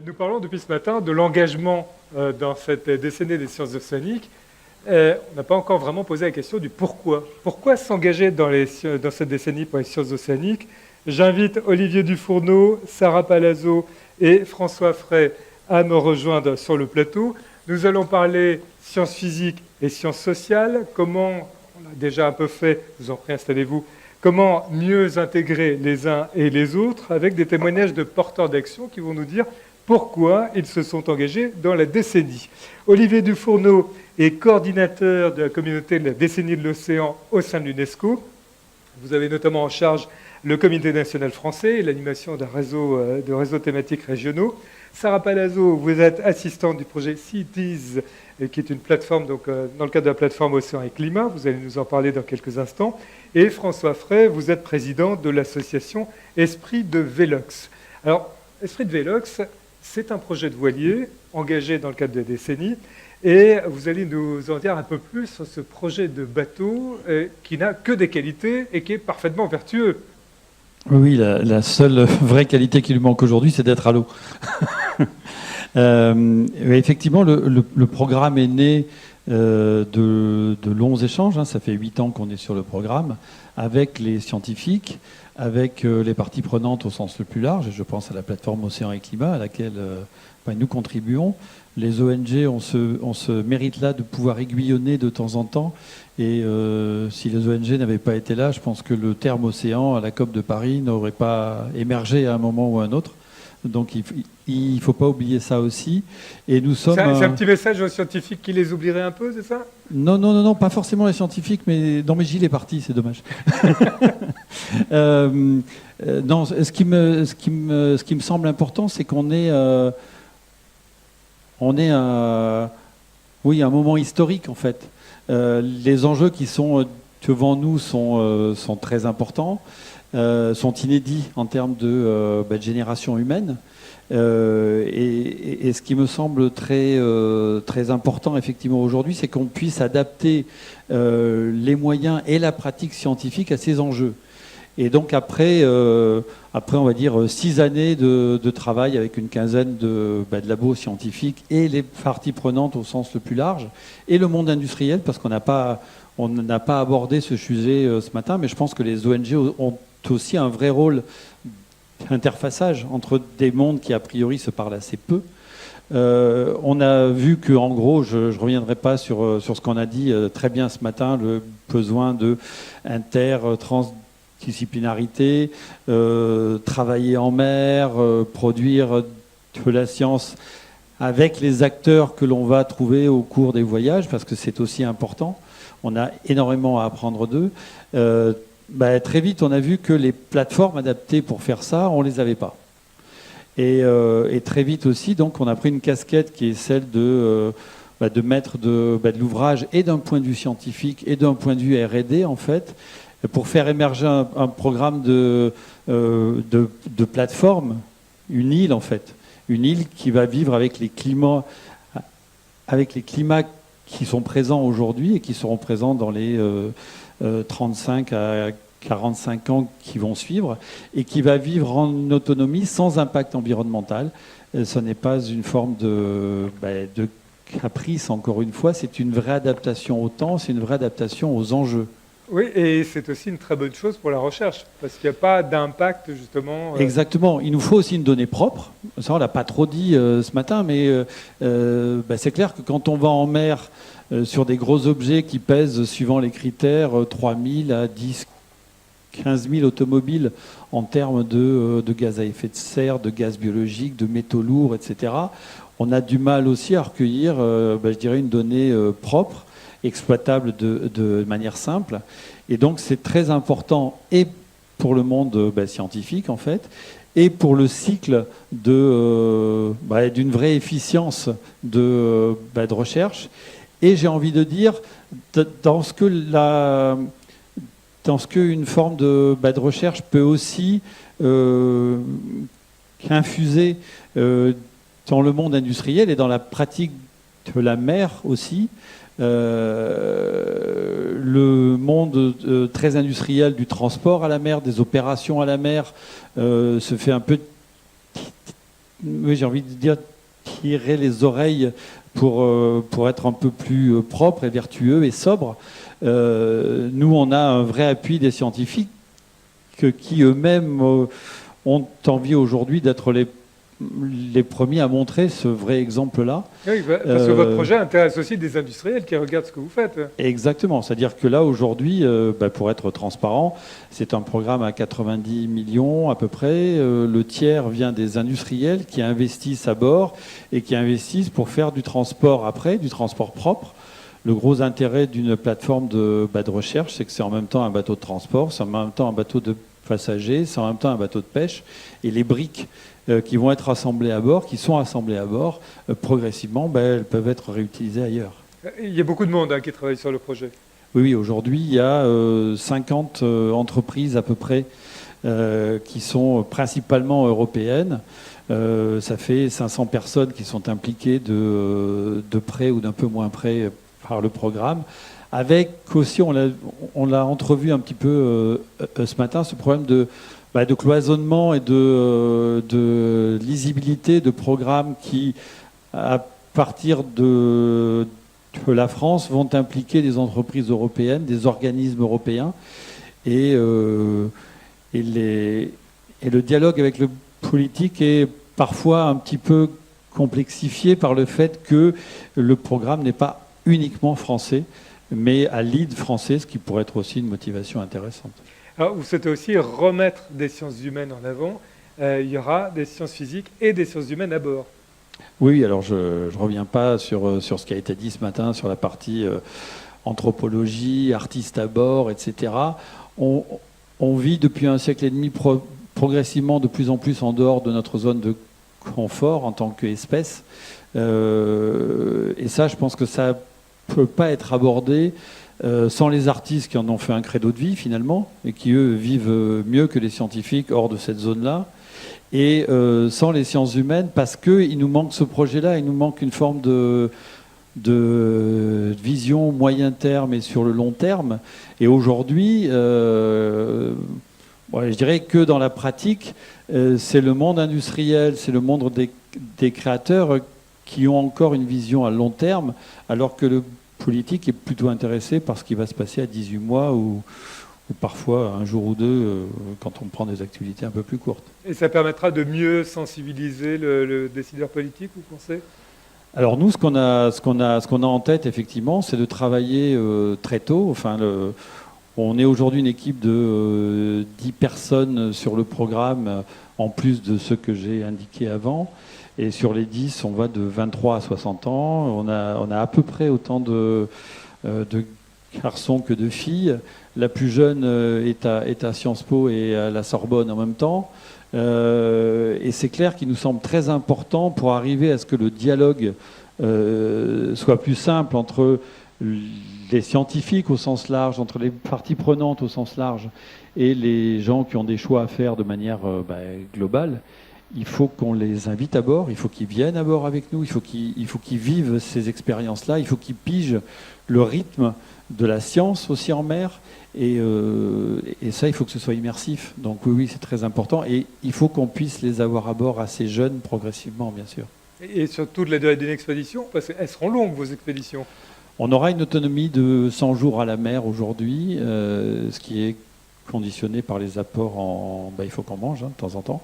Nous parlons depuis ce matin de l'engagement dans cette décennie des sciences océaniques. On n'a pas encore vraiment posé la question du pourquoi. Pourquoi s'engager dans cette décennie pour les sciences océaniques? J'invite Olivier Dufourneau, Sarah Palazzo et François Fray à me rejoindre sur le plateau. Nous allons parler sciences physiques et sciences sociales. Comment, on l'a déjà un peu fait, je vous en prie, installez-vous, comment mieux intégrer les uns et les autres avec des témoignages de porteurs d'action qui vont nous dire pourquoi ils se sont engagés dans la décennie. Olivier Dufourneau est coordinateur de la communauté de la décennie de l'océan au sein de l'UNESCO. Vous avez notamment en charge le Comité national français et l'animation de réseaux thématiques régionaux. Sarah Palazzo, vous êtes assistante du projet Cities, qui est une plateforme, donc, dans le cadre de la plateforme Océan et Climat. Vous allez nous en parler dans quelques instants. Et François Fray, vous êtes président de l'association Esprit de Vélox. Alors, Esprit de Vélox, c'est un projet de voilier engagé dans le cadre de la décennie. Et vous allez nous en dire un peu plus sur ce projet de bateau qui n'a que des qualités et qui est parfaitement vertueux. Oui, la seule vraie qualité qui lui manque aujourd'hui, c'est d'être à l'eau. Effectivement, le programme est né de longs échanges. Ça fait 8 ans qu'on est sur le programme, avec les scientifiques, avec les parties prenantes au sens le plus large. Je pense à la plateforme Océan et Climat, à laquelle nous contribuons. Les ONG ont ce mérite-là de pouvoir aiguillonner de temps en temps. Et si les ONG n'avaient pas été là, je pense que le terme océan à la COP de Paris n'aurait pas émergé à un moment ou à un autre. Donc il ne faut pas oublier ça aussi. Et nous sommes. C'est un petit message aux scientifiques qui les oublieraient un peu, c'est ça? Non, pas forcément les scientifiques, mais dans mes gilets partis, c'est dommage. Non, ce qui me semble important, c'est qu'on est à un moment historique en fait. Les enjeux qui sont devant nous sont très importants, sont inédits en termes de génération humaine. Et ce qui me semble très important effectivement aujourd'hui, c'est qu'on puisse adapter les moyens et la pratique scientifique à ces enjeux. Et donc après on va dire 6 années de travail avec une quinzaine de labos scientifiques et les parties prenantes au sens le plus large, et le monde industriel, parce qu'on n'a pas abordé ce sujet ce matin, mais je pense que les ONG ont aussi un vrai rôle d'interfaçage entre des mondes qui a priori se parlent assez peu. On a vu que, en gros, je ne reviendrai pas sur ce qu'on a dit très bien ce matin, le besoin de transdisciplinarité, travailler en mer, produire de la science avec les acteurs que l'on va trouver au cours des voyages, parce que c'est aussi important. On a énormément à apprendre d'eux. Très vite, on a vu que les plateformes adaptées pour faire ça, on ne les avait pas. Et très vite aussi, donc, on a pris une casquette qui est celle de mettre de l'ouvrage, et d'un point de vue scientifique et d'un point de vue R&D, en fait, pour faire émerger un programme de plateforme, une île en fait, une île qui va vivre avec les climats qui sont présents aujourd'hui et qui seront présents dans les 35 à 45 ans qui vont suivre, et qui va vivre en autonomie sans impact environnemental. Ce n'est pas une forme de caprice, encore une fois, c'est une vraie adaptation au temps, c'est une vraie adaptation aux enjeux. Oui, et c'est aussi une très bonne chose pour la recherche, parce qu'il n'y a pas d'impact, justement. Exactement. Il nous faut aussi une donnée propre. Ça, on ne l'a pas trop dit ce matin, mais c'est clair que quand on va en mer sur des gros objets qui pèsent, suivant les critères, 3 000 à 10 15 000 automobiles en termes de gaz à effet de serre, de gaz biologique, de métaux lourds, etc., on a du mal aussi à recueillir, je dirais, une donnée propre, exploitable de manière simple. Et donc c'est très important, et pour le monde scientifique en fait, et pour le cycle d'une vraie efficience de recherche. Et j'ai envie de dire, dans ce qu'une forme de recherche peut aussi infuser dans le monde industriel et dans la pratique de la mer aussi, le monde très industriel du transport à la mer, des opérations à la mer, se fait un peu oui, j'ai envie de dire, tirer les oreilles pour être un peu plus propre et vertueux et sobre. Nous, on a un vrai appui des scientifiques qui eux-mêmes ont envie aujourd'hui d'être les premiers à montrer ce vrai exemple-là. Oui, parce que votre projet intéresse aussi des industriels qui regardent ce que vous faites. Exactement, c'est-à-dire que là aujourd'hui, pour être transparent, c'est un programme à 90 millions à peu près. Le tiers vient des industriels qui investissent à bord et qui investissent pour faire du transport après, du transport propre. Le gros intérêt d'une plateforme de recherche, c'est que c'est en même temps un bateau de transport, c'est en même temps un bateau de passagers, c'est en même temps un bateau de pêche. Et les briques qui vont être assemblées à bord, qui sont assemblées à bord, progressivement, elles peuvent être réutilisées ailleurs. Il y a beaucoup de monde qui travaille sur le projet. Oui, aujourd'hui, il y a 50 entreprises à peu près qui sont principalement européennes. Ça fait 500 personnes qui sont impliquées de près ou d'un peu moins près par le programme. Avec aussi, on l'a entrevu un petit peu ce matin, ce problème de cloisonnement et de lisibilité de programmes qui, à partir de la France, vont impliquer des entreprises européennes, des organismes européens. Et le dialogue avec le politique est parfois un petit peu complexifié par le fait que le programme n'est pas uniquement français, mais à lead français, ce qui pourrait être aussi une motivation intéressante. Alors, vous souhaitez aussi remettre des sciences humaines en avant. Il y aura des sciences physiques et des sciences humaines à bord. Oui, alors je ne reviens pas sur ce qui a été dit ce matin sur la partie anthropologie, artistes à bord, etc. On vit depuis un siècle et demi progressivement de plus en plus en dehors de notre zone de confort en tant qu'espèce. Et ça, je pense que ça ne peut pas être abordé sans les artistes qui en ont fait un credo de vie finalement, et qui eux vivent mieux que les scientifiques hors de cette zone-là, et sans les sciences humaines, parce qu'il nous manque ce projet-là, il nous manque une forme de vision moyen terme et sur le long terme. Et aujourd'hui, je dirais que dans la pratique, c'est le monde industriel, c'est le monde des créateurs qui ont encore une vision à long terme, alors que le politique est plutôt intéressé par ce qui va se passer à 18 mois ou parfois un jour ou deux quand on prend des activités un peu plus courtes. Et ça permettra de mieux sensibiliser le décideur politique, vous pensez ? Alors nous, ce qu'on a en tête, effectivement, c'est de travailler très tôt. Enfin, on est aujourd'hui une équipe de 10 personnes sur le programme, en plus de ceux que j'ai indiqués avant. Et sur les 10, on va de 23 à 60 ans. On a à peu près autant de garçons que de filles. La plus jeune est à Sciences Po et à la Sorbonne en même temps. Et c'est clair qu'il nous semble très important pour arriver à ce que le dialogue soit plus simple entre les scientifiques au sens large, entre les parties prenantes au sens large et les gens qui ont des choix à faire de manière globale. Il faut qu'on les invite à bord, il faut qu'ils viennent à bord avec nous, il faut qu'ils vivent ces expériences-là, il faut qu'ils pigent le rythme de la science aussi en mer, et ça, il faut que ce soit immersif. Donc oui, c'est très important, et il faut qu'on puisse les avoir à bord assez jeunes, progressivement, bien sûr. Et sur toute la durée d'une expédition, parce qu'elles seront longues, vos expéditions. On aura une autonomie de 100 jours à la mer aujourd'hui, ce qui est conditionné par les apports il faut qu'on mange de temps en temps.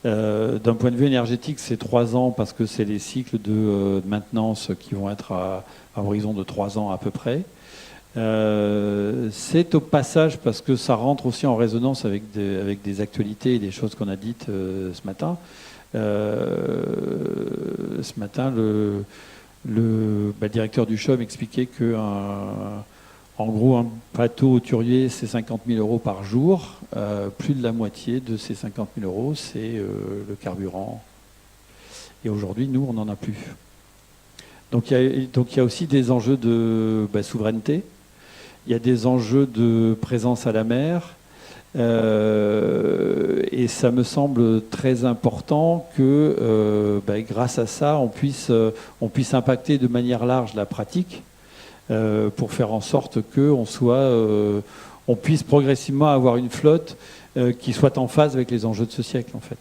D'un point de vue énergétique, c'est 3 ans parce que c'est les cycles de maintenance qui vont être à horizon de 3 ans à peu près. C'est au passage parce que ça rentre aussi en résonance avec des actualités et des choses qu'on a dites ce matin. Ce matin, le directeur du CHUM expliquait que en gros, un bateau hauturier, c'est 50 000 euros par jour. Plus de la moitié de ces 50 000 euros, c'est le carburant. Et aujourd'hui, nous, on n'en a plus. Donc il y a aussi des enjeux de souveraineté. Il y a des enjeux de présence à la mer. Et ça me semble très important que grâce à ça, on puisse impacter de manière large la pratique. Pour faire en sorte qu'on puisse progressivement avoir une flotte qui soit en phase avec les enjeux de ce siècle, en fait.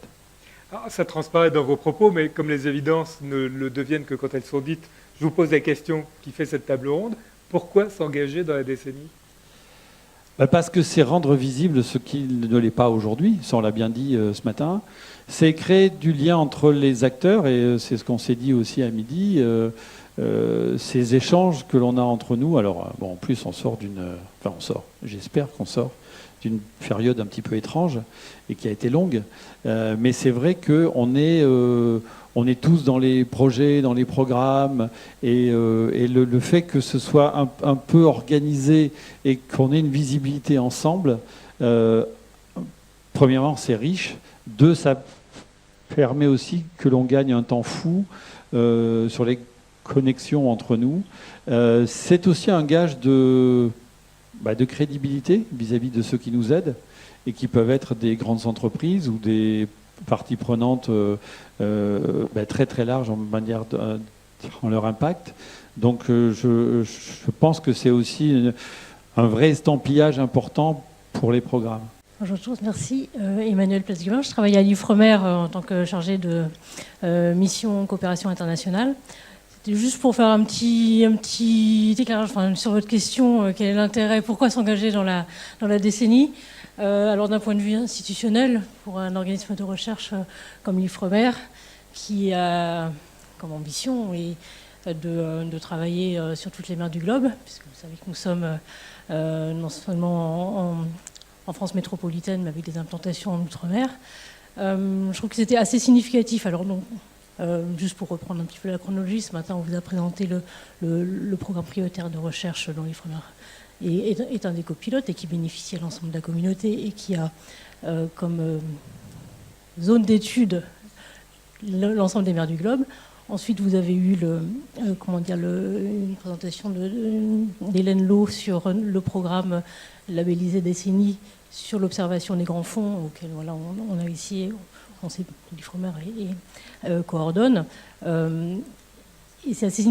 Alors, ça transparaît dans vos propos, mais comme les évidences ne le deviennent que quand elles sont dites, je vous pose la question qui fait cette table ronde. Pourquoi s'engager dans la décennie ? Parce que c'est rendre visible ce qui ne l'est pas aujourd'hui, ça on l'a bien dit ce matin. C'est créer du lien entre les acteurs, et c'est ce qu'on s'est dit aussi à midi, ces échanges que l'on a entre nous. Alors, bon, en plus, on sort j'espère qu'on sort d'une période un petit peu étrange et qui a été longue. Mais c'est vrai qu'on est tous dans les projets, dans les programmes, et le fait que ce soit un peu organisé et qu'on ait une visibilité ensemble, premièrement, c'est riche. Deux, ça permet aussi que l'on gagne un temps fou sur les connexions entre nous. C'est aussi un gage de crédibilité vis-à-vis de ceux qui nous aident et qui peuvent être des grandes entreprises ou des parties prenantes très très larges en leur impact. Donc je pense que c'est aussi un vrai estampillage important pour les programmes. Bonjour à tous, merci. Emmanuel Place-Guilin, je travaille à l'Ifremer en tant que chargée de mission coopération internationale. C'était juste pour faire un petit éclairage sur votre question, quel est l'intérêt, pourquoi s'engager dans la décennie. Alors d'un point de vue institutionnel, pour un organisme de recherche comme l'Ifremer, qui a comme ambition de travailler sur toutes les mers du globe, puisque vous savez que nous sommes non seulement en France métropolitaine, mais avec des implantations en Outre-mer. Je trouve que c'était assez significatif. Alors donc, juste pour reprendre un petit peu la chronologie, ce matin on vous a présenté le programme prioritaire de recherche dont l'Ifremer est un des copilotes et qui bénéficie à l'ensemble de la communauté et qui a comme zone d'étude l'ensemble des mers du globe. Ensuite, vous avez eu une présentation d'Hélène Lowe sur le programme labellisé décennie sur l'observation des grands fonds, auquel on a ici, on sait que l'Ifremer coordonne. Et c'est assez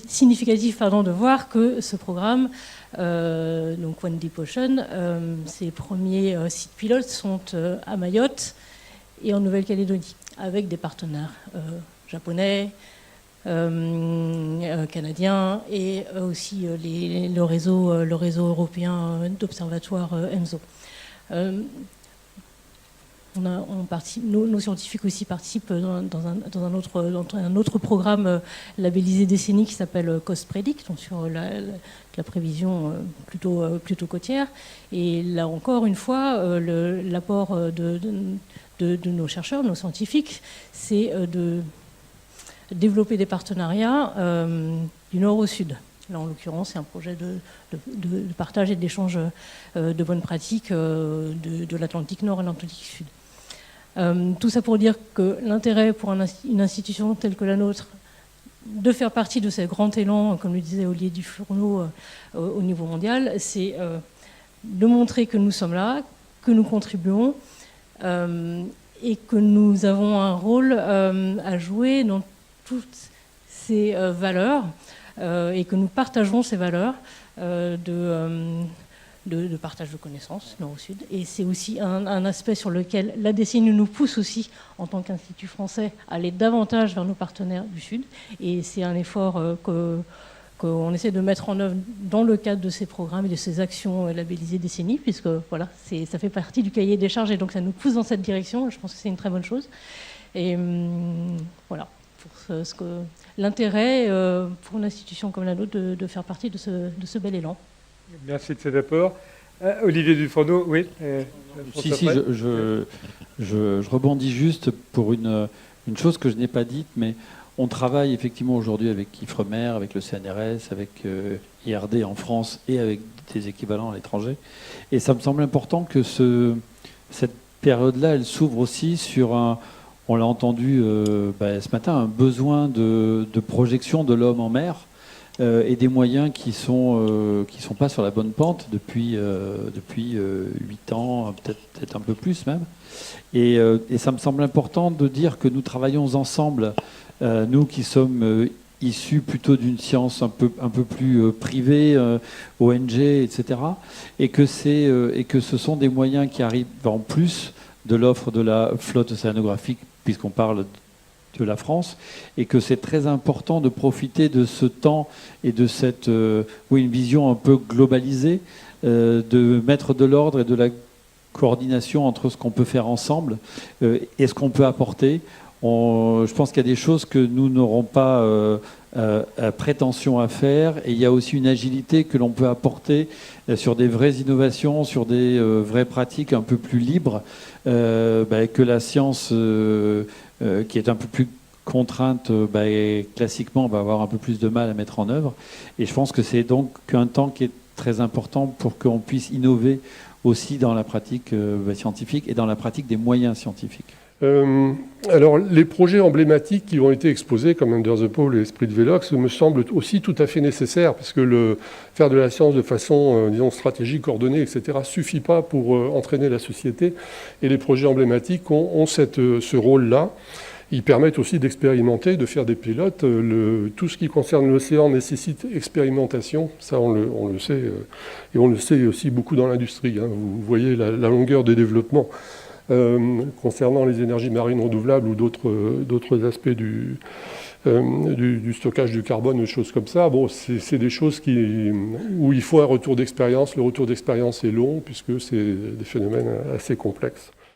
significatif de voir que ce programme, donc One Deep Ocean, ses premiers sites pilotes sont à Mayotte et en Nouvelle-Calédonie, avec des partenaires japonais, canadiens et aussi le réseau européen d'observatoires EMSO. Nos scientifiques aussi participent dans un autre programme labellisé décennie qui s'appelle Coast Predict, donc sur la prévision plutôt côtière. Et là encore une fois, l'apport de nos chercheurs, nos scientifiques, c'est de développer des partenariats du nord au sud. Là, en l'occurrence, c'est un projet de partage et d'échange de bonnes pratiques de l'Atlantique Nord et l'Atlantique Sud. Tout ça pour dire que l'intérêt pour une institution telle que la nôtre de faire partie de ces grands élans, comme le disait Olivier Dufourneau, au niveau mondial, c'est de montrer que nous sommes là, que nous contribuons et que nous avons un rôle à jouer dans toutes ces valeurs et que nous partageons ces valeurs de partage de connaissances, nord au sud. Et c'est aussi un aspect sur lequel la décennie nous pousse aussi, en tant qu'Institut français, à aller davantage vers nos partenaires du Sud. Et c'est un effort qu'on essaie de mettre en œuvre dans le cadre de ces programmes et de ces actions labellisées décennie, puisque voilà, ça fait partie du cahier des charges et donc ça nous pousse dans cette direction. Je pense que c'est une très bonne chose. Et voilà, pour l'intérêt pour une institution comme la nôtre de faire partie de ce bel élan. Merci de cet apport. Olivier Dufourneau, oui. Si, je rebondis juste pour une chose que je n'ai pas dite, mais on travaille effectivement aujourd'hui avec Ifremer, avec le CNRS, avec IRD en France et avec des équivalents à l'étranger. Et ça me semble important que cette période-là, elle s'ouvre aussi sur on l'a entendu ce matin, un besoin de projection de l'homme en mer. Et des moyens qui sont pas sur la bonne pente depuis 8 ans, peut-être un peu plus même. Et ça me semble important de dire que nous travaillons ensemble, nous qui sommes issus plutôt d'une science un peu plus privée, ONG, etc. Et que ce sont des moyens qui arrivent en plus de l'offre de la flotte océanographique puisqu'on parle de la France, et que c'est très important de profiter de ce temps et de cette une vision un peu globalisée, de mettre de l'ordre et de la coordination entre ce qu'on peut faire ensemble et ce qu'on peut apporter. Je pense qu'il y a des choses que nous n'aurons pas prétention à faire, et il y a aussi une agilité que l'on peut apporter sur des vraies innovations, sur des vraies pratiques un peu plus libres, que la science, qui est un peu plus contrainte, classiquement, va avoir un peu plus de mal à mettre en œuvre. Et je pense que c'est donc un temps qui est très important pour qu'on puisse innover aussi dans la pratique scientifique et dans la pratique des moyens scientifiques. Alors, les projets emblématiques qui ont été exposés, comme Under the Pole et Esprit de Velox, me semblent aussi tout à fait nécessaires, parce que faire de la science de façon, disons, stratégique, coordonnée, etc., suffit pas pour entraîner la société. Et les projets emblématiques ont ce rôle-là. Ils permettent aussi d'expérimenter, de faire des pilotes. Tout ce qui concerne l'océan nécessite expérimentation, ça on le sait, et on le sait aussi beaucoup dans l'industrie. Hein. Vous voyez la longueur des développements. Concernant les énergies marines renouvelables ou d'autres aspects du stockage du carbone ou des choses comme ça, bon, c'est des choses où il faut un retour d'expérience. Le retour d'expérience est long puisque c'est des phénomènes assez complexes.